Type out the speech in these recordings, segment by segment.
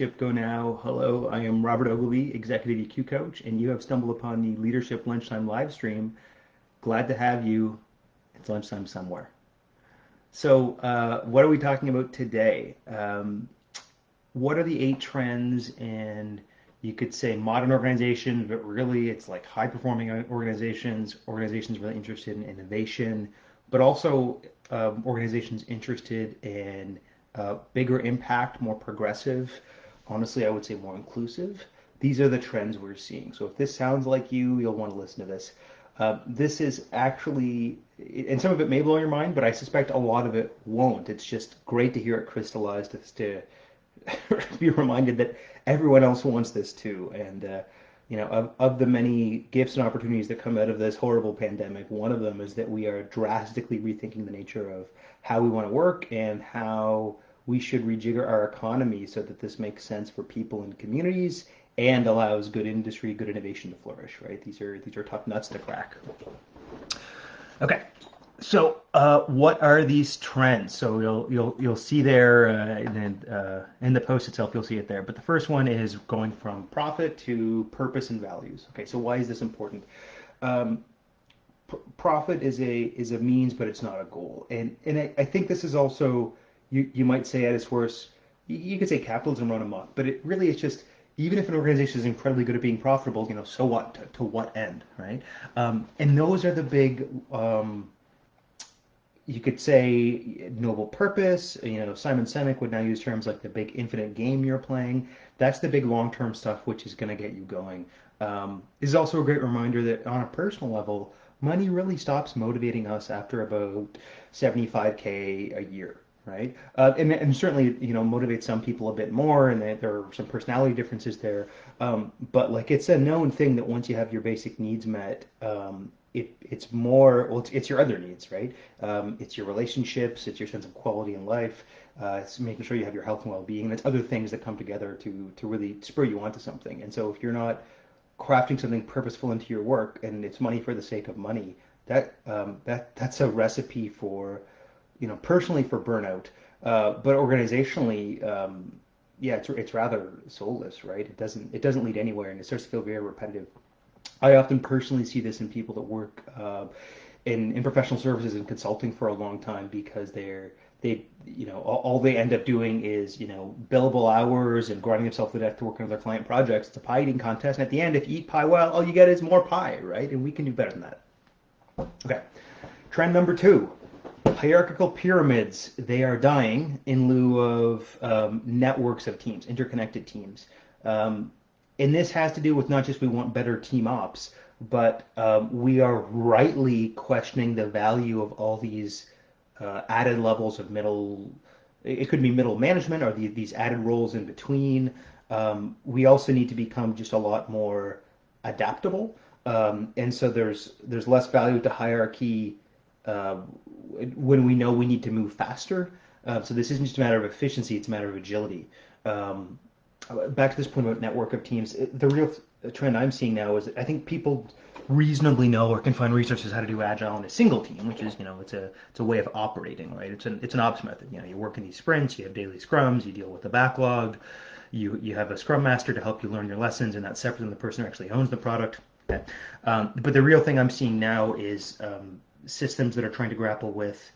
Ship Go Now. Hello, I am Robert Ogilvy, Executive EQ Coach, and you have stumbled upon the Leadership Lunchtime live stream. Glad to have you. It's lunchtime somewhere. So, what are we talking about today? What are the 8 trends and you could say modern organizations, but really it's like high performing organizations, organizations really interested in innovation, but also organizations interested in bigger impact, more progressive, honestly, I would say more inclusive. These are the trends we're seeing. So if this sounds like you, you'll want to listen to this. This is actually, and some of it may blow your mind, but I suspect a lot of it won't. It's just great to hear it crystallized to be reminded that everyone else wants this too. And of the many gifts and opportunities that come out of this horrible pandemic, one of them is that we are drastically rethinking the nature of how we want to work and how we should rejigger our economy so that this makes sense for people and communities and allows good industry, good innovation to flourish. Right? These are tough nuts to crack. Okay. So, what are these trends? So you'll see there in the post itself, you'll see it there. But the first one is going from profit to purpose and values. Okay, so why is this important? Profit is a means, but it's not a goal. And I think this is also you might say at its worst, you could say capitalism run amok, but it really is just even if an organization is incredibly good at being profitable, so what? To what end, right? And those are the big. You could say noble purpose. Simon Sinek would now use terms like the big infinite game you're playing. That's the big long-term stuff which is going to get you going. This is also a great reminder that on a personal level, money really stops motivating us after about 75K a year, right? And certainly, motivates some people a bit more, and there are some personality differences there. But like it's a known thing that once you have your basic needs met, it's more, well, it's your other needs, right? It's your relationships, it's your sense of quality in life, it's making sure you have your health and well-being, and it's other things that come together to really spur you on to something. And so if you're not crafting something purposeful into your work and it's money for the sake of money, that's a recipe for, personally for burnout, but organizationally, yeah, it's rather soulless, right? It doesn't lead anywhere, and it starts to feel very repetitive. I often personally see this in people that work in professional services and consulting for a long time because all they end up doing is billable hours and grinding themselves to death to work on their client projects. It's a pie eating contest, and at the end, if you eat pie well, all you get is more pie, right? And we can do better than that. Okay, trend number 2. Hierarchical pyramids, they are dying in lieu of networks of teams, interconnected teams. And this has to do with not just we want better team ops, but we are rightly questioning the value of all these added levels of middle. It could be middle management or these added roles in between. We also need to become just a lot more adaptable, and so there's less value to hierarchy when we know we need to move faster. So this isn't just a matter of efficiency; it's a matter of agility. Back to this point about network of teams, the real trend I'm seeing now is that I think people reasonably know or can find resources how to do agile in a single team, which is it's a way of operating, right? It's an ops method. You work in these sprints, you have daily scrums, you deal with the backlog, you have a scrum master to help you learn your lessons, and that's separate than the person who actually owns the product. Okay. But the real thing I'm seeing now is systems that are trying to grapple with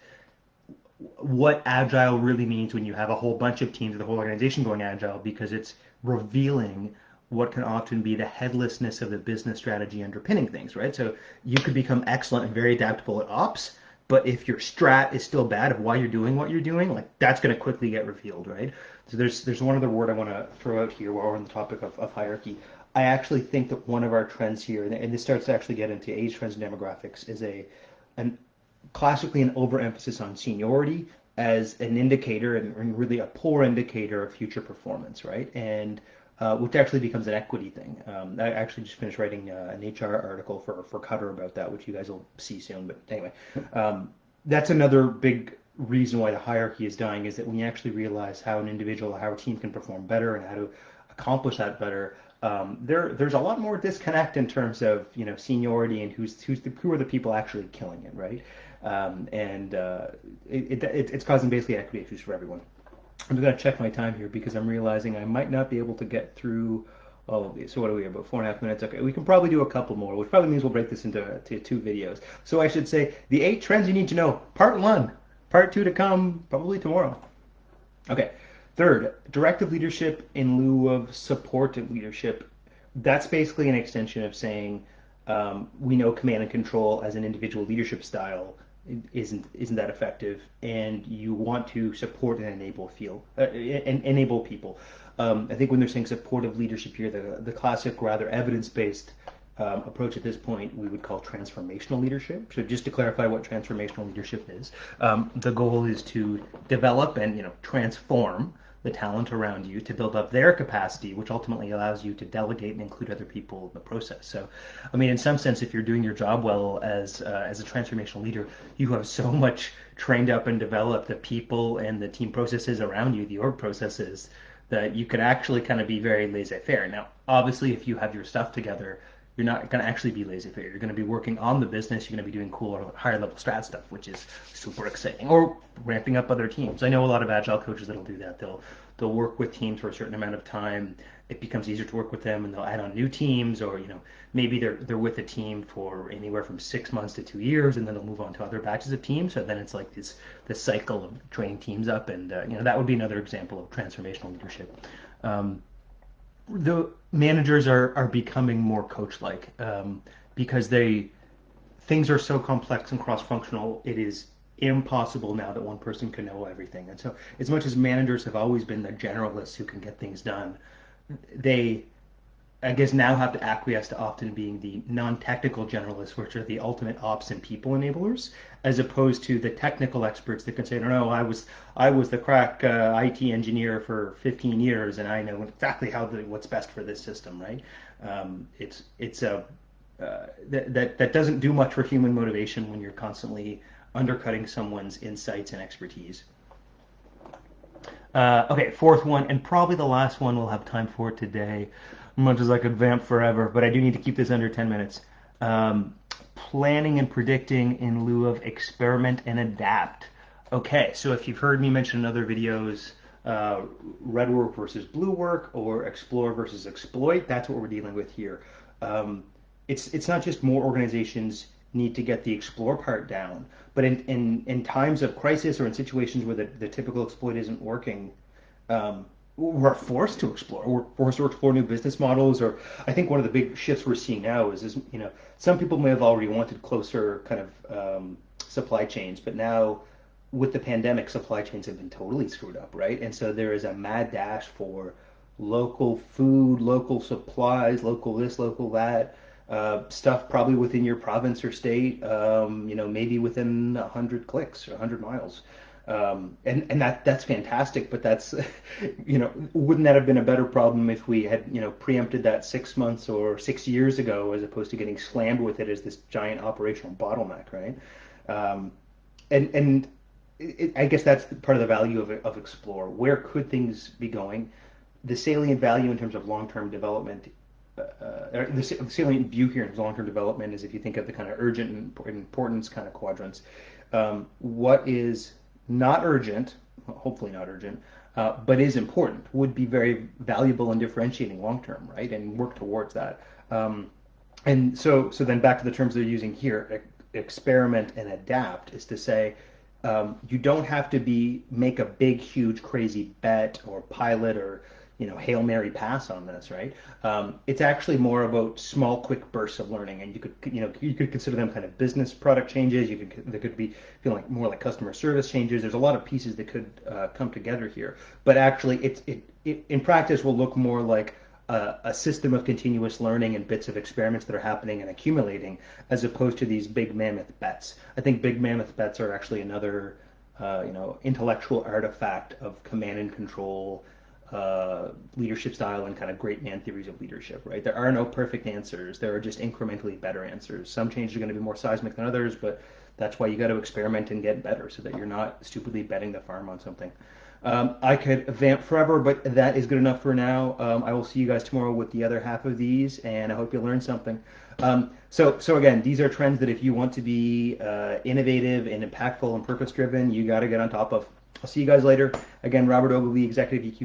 what agile really means when you have a whole bunch of teams, the whole organization going agile, because it's revealing what can often be the headlessness of the business strategy underpinning things, right? So you could become excellent and very adaptable at ops, but if your strat is still bad of why you're doing what you're doing, like that's going to quickly get revealed, right? So there's one other word I want to throw out here while we're on the topic of hierarchy. I actually think that one of our trends here, and this starts to actually get into age trends and demographics, is an classically an overemphasis on seniority as an indicator and really a poor indicator of future performance, right? And which actually becomes an equity thing. I actually just finished writing an HR article for Cutter about that, which you guys will see soon. But anyway, that's another big reason why the hierarchy is dying, is that when you actually realize how an individual, how a team can perform better and how to accomplish that better, there's a lot more disconnect in terms of seniority and who are the people actually killing it, right? And it's causing basically equity issues for everyone. I'm gonna check my time here because I'm realizing I might not be able to get through all of these. So what are we, about 4.5 minutes? Okay, we can probably do a couple more, which probably means we'll break this into two videos. So I should say the 8 trends you need to know, part one, part two to come probably tomorrow. Okay. Third, directive leadership in lieu of supportive leadership. That's basically an extension of saying we know command and control as an individual leadership style isn't that effective, and you want to support and enable people. I think when they're saying supportive leadership here, the classic, rather evidence-based approach at this point we would call transformational leadership. So just to clarify what transformational leadership is, the goal is to develop and transform the talent around you to build up their capacity, which ultimately allows you to delegate and include other people in the process. So, I mean, in some sense, if you're doing your job well as a transformational leader, you have so much trained up and developed the people and the team processes around you, the org processes, that you could actually kind of be very laissez-faire. Now, obviously, if you have your stuff together, you're not going to actually be laissez-faire. You're going to be working on the business. You're going to be doing cool higher level strat stuff, which is super exciting. Or ramping up other teams. I know a lot of agile coaches that'll do that. They'll work with teams for a certain amount of time. It becomes easier to work with them, and they'll add on new teams, or maybe they're with a team for anywhere from 6 months to 2 years, and then they'll move on to other batches of teams. So then it's like this cycle of training teams up, and that would be another example of transformational leadership. The managers are becoming more coach-like, because things are so complex and cross-functional. It is impossible now that one person can know everything. And so, as much as managers have always been the generalists who can get things done, they, I guess, now have to acquiesce to often being the non-technical generalists, which are the ultimate ops and people enablers, as opposed to the technical experts that can say, no, I was the crack IT engineer for 15 years, and I know exactly what's best for this system, right? It's a that doesn't do much for human motivation when you're constantly undercutting someone's insights and expertise. Okay, fourth one, and probably the last one we'll have time for today, much as I could vamp forever, but I do need to keep this under 10 minutes. Planning and predicting in lieu of experiment and adapt. Okay, so if you've heard me mention in other videos, red work versus blue work, or explore versus exploit, that's what we're dealing with here. It's not just more organizations need to get the explore part down, but in times of crisis or in situations where the typical exploit isn't working, we're forced to explore. We're forced to explore new business models. Or I think one of the big shifts we're seeing now is some people may have already wanted closer kind of supply chains, but now with the pandemic, supply chains have been totally screwed up, right? And so there is a mad dash for local food, local supplies, local this, local that. Stuff probably within your province or state, maybe within 100 clicks or 100 miles. And that's fantastic, but that's, wouldn't that have been a better problem if we had, preempted that 6 months or 6 years ago, as opposed to getting slammed with it as this giant operational bottleneck, right? And I guess that's part of the value of Explore. Where could things be going? The salient value in terms of long-term development, the salient view here in long-term development is if you think of the kind of urgent and importance kind of quadrants. What is not urgent, hopefully not urgent, but is important, would be very valuable and differentiating long-term, right? And work towards that. And so then back to the terms they're using here, experiment and adapt is to say, you don't have to make a big, huge, crazy bet or pilot or Hail Mary pass on this, right? It's actually more about small, quick bursts of learning, and you could consider them kind of business product changes. They could be feeling like more like customer service changes. There's a lot of pieces that could come together here, but actually, it in practice will look more like a system of continuous learning and bits of experiments that are happening and accumulating, as opposed to these big mammoth bets. I think big mammoth bets are actually another intellectual artifact of command and control, leadership style, and kind of great man theories of leadership, right? There are no perfect answers. There are just incrementally better answers. Some changes are going to be more seismic than others, but that's why you got to experiment and get better so that you're not stupidly betting the farm on something. I could vamp forever, but that is good enough for now. I will see you guys tomorrow with the other half of these, and I hope you learned something. So again, these are trends that if you want to be innovative and impactful and purpose-driven, you got to get on top of. I'll see you guys later. Again, Robert Ogilvy, Executive EQ